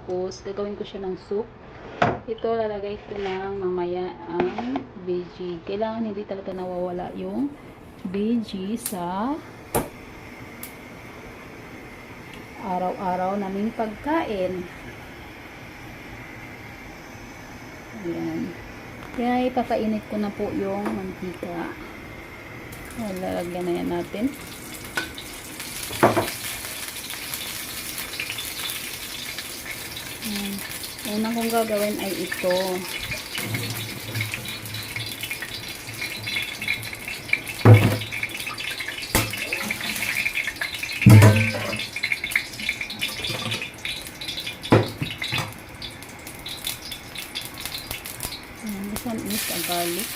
Tapos, gagawin ko siya ng soup. Ito, lalagay ko lang mamaya ang veggie. Kailangan hindi talaga nawawala yung veggie sa araw-araw naming pagkain. Ayan. Kaya ipakainit ko na po yung mantika. Lalagyan na yan natin. Unang kong gagawin ay ito. This one is a garlic.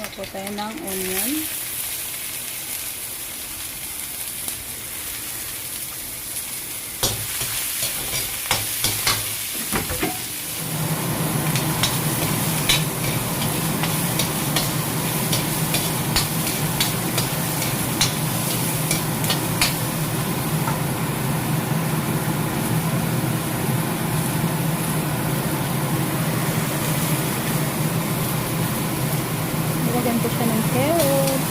Tapos tayo ng onion. Nilagyan ko siya ng carrot.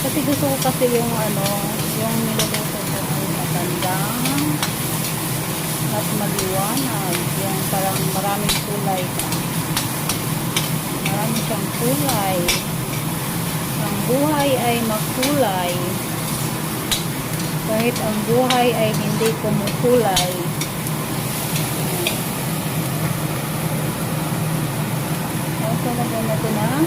Kasi gusto ko kasi yung yung niluluto ko ay magandang at maliwanag. Yung parang maraming kulay. Marami siyang kulay. Ang buhay ay makulay. Kahit ang buhay ay hindi kumukulay. So, lagyan natin ng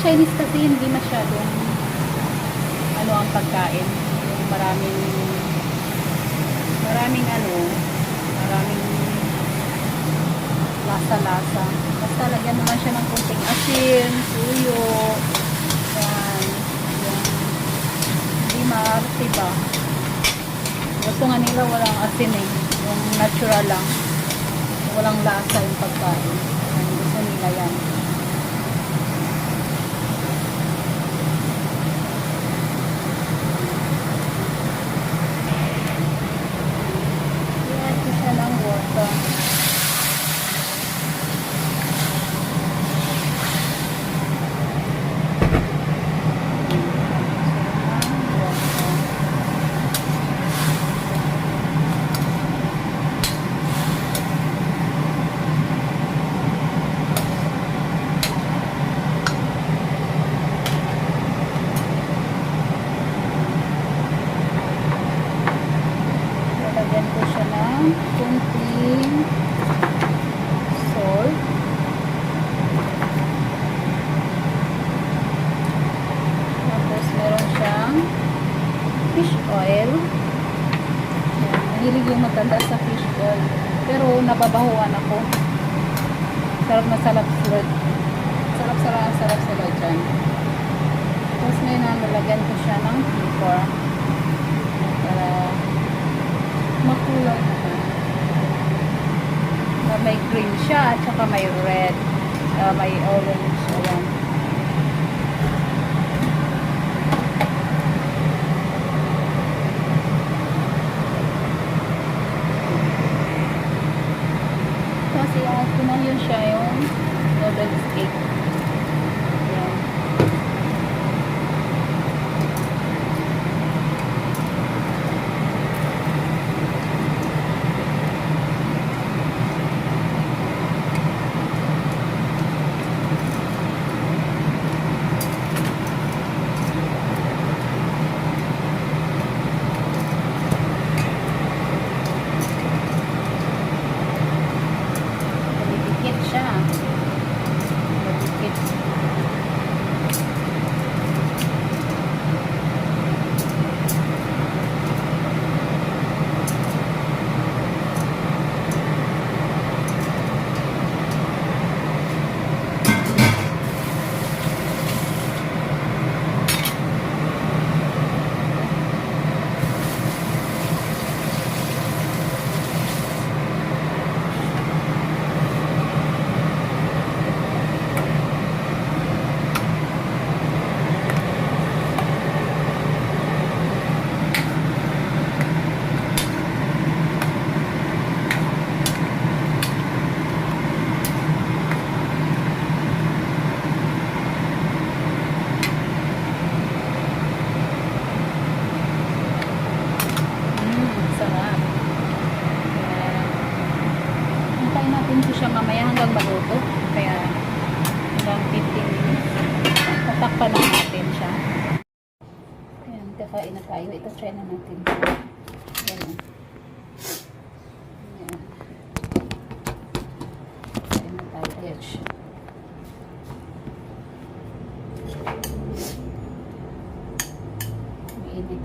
Chinese kasi hindi masyadong ang pagkain, yung maraming lasa-lasa. Basta lagyan naman siya ng kunting asin, suyo, yan, yung hindi maarte ba. Gusto nga nila walang asin yung natural lang, walang lasa yung pagkain. Yan, gusto nila yan. Lagyan ko siya ng kunting salt. Tapos meron siyang fish oil. Yan, mahilig yung matanda sa fish oil. Pero nababahuan ako. Sarap na sarap sila. Sarap sila dyan. Tapos ngayon nalagyan ko siya ng pepper. Para makulay naman. May green siya at saka may red. May orange. Ayan. Kasi add ko na yun siya yung noodles cake. Ayan. tayo. Ito, try na natin. Yan. Yan. Try na tayo. Ayan siya. Mainit.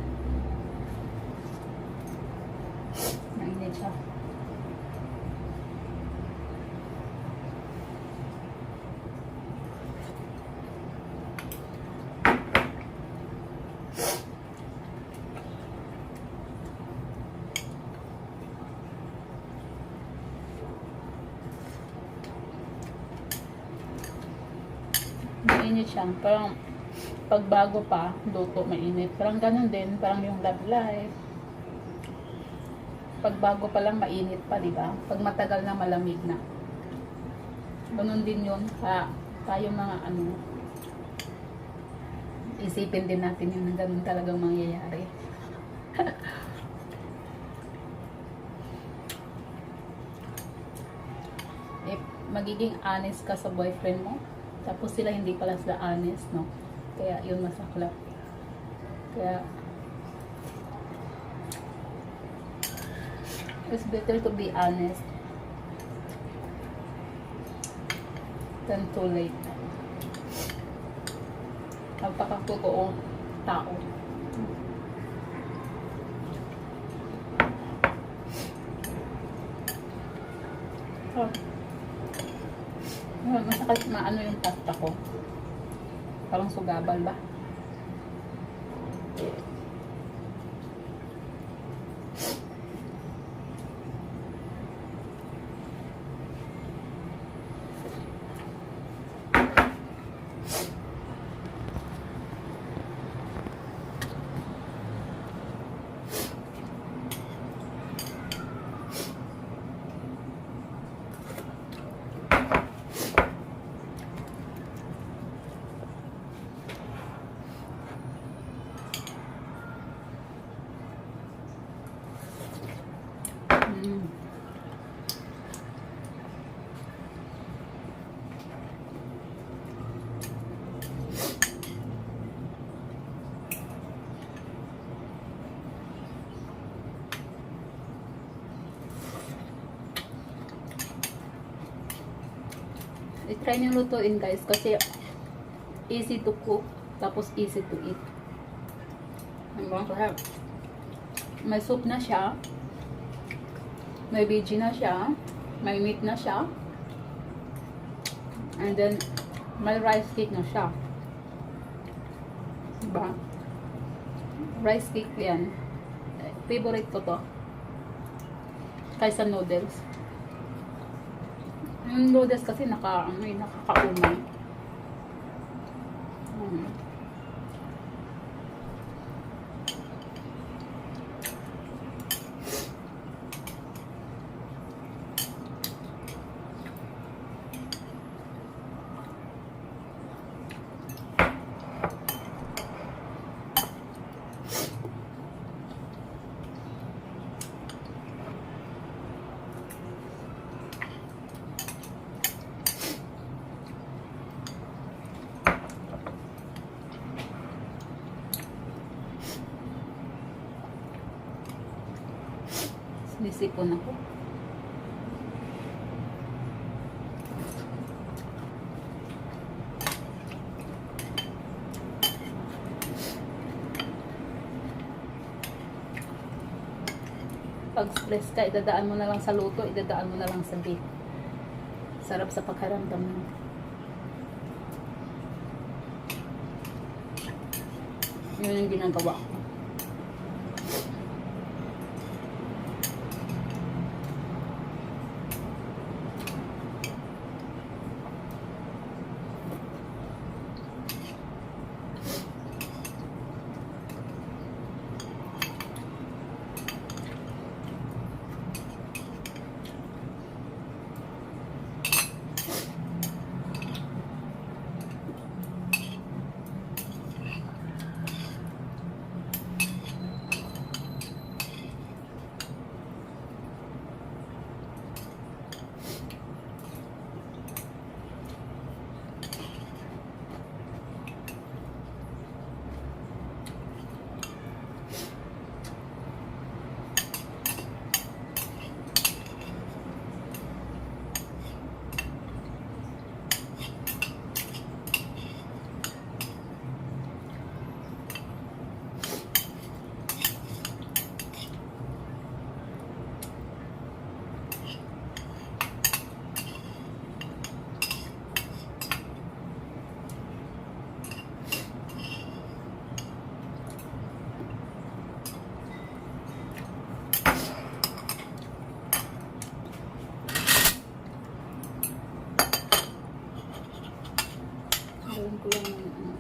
Mainit siya. Mainit siya. Parang pag bago pa, luto, mainit. Parang ganun din. Parang yung Love Life. Pag bago pa lang, mainit pa, di ba? Pag matagal na, malamig na. Ganun din yun. Tayo mga ano, isipin din natin yun na ganun talagang mangyayari. If magiging honest ka sa boyfriend mo, tapos sila hindi pala sila honest, no? Kaya yun masaklap. Kaya it's better to be honest than too late. Magpakatotoo tao. Masakit maano yung pasta ko. Parang sugabal ba? I-try nyo lutuin guys kasi easy to cook tapos easy to eat. May soup na siya, may veggie na siya, may meat na siya, and then may rice cake na siya. Diba? Rice cake yan. Favorite ko to kaysa noodles. Yung noodles kasi may nakakaumay. Nisipon ako. Pag stress ka, idadaan mo na lang sa luto, idadaan mo na lang sa bake. Sarap sa pagkaramdam mo. Yun yung ginagawa ko.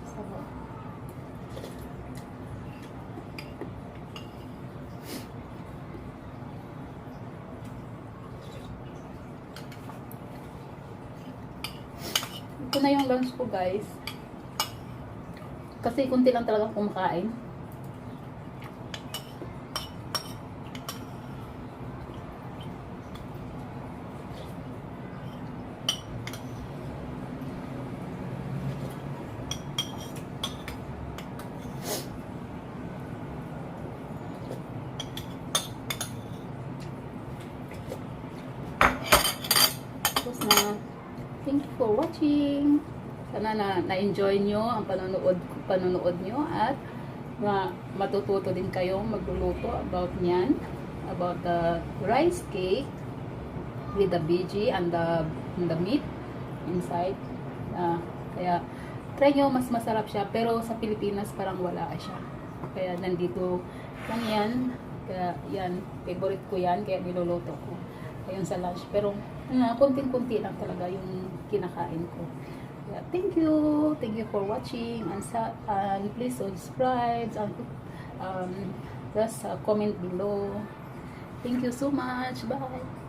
Sarap. Ito na yung lunch ko, guys. Kasi kunti lang talaga kumakain. Tapos na, thank you for watching. Sana na-enjoy nyo ang panonood nyo at matututo din kayong magluluto about nyan, about the rice cake with the veggie and the meat inside. Kaya try nyo, mas masarap siya, pero sa Pilipinas parang wala siya. Kaya nandito lang yan. Kaya yan, favorite ko yan, kaya niluluto ko. Ayun sa lunch. Pero kunting-kunti lang talaga yung kinakain ko. Yeah, thank you for watching, and please subscribe and just comment below. Thank you so much. Bye.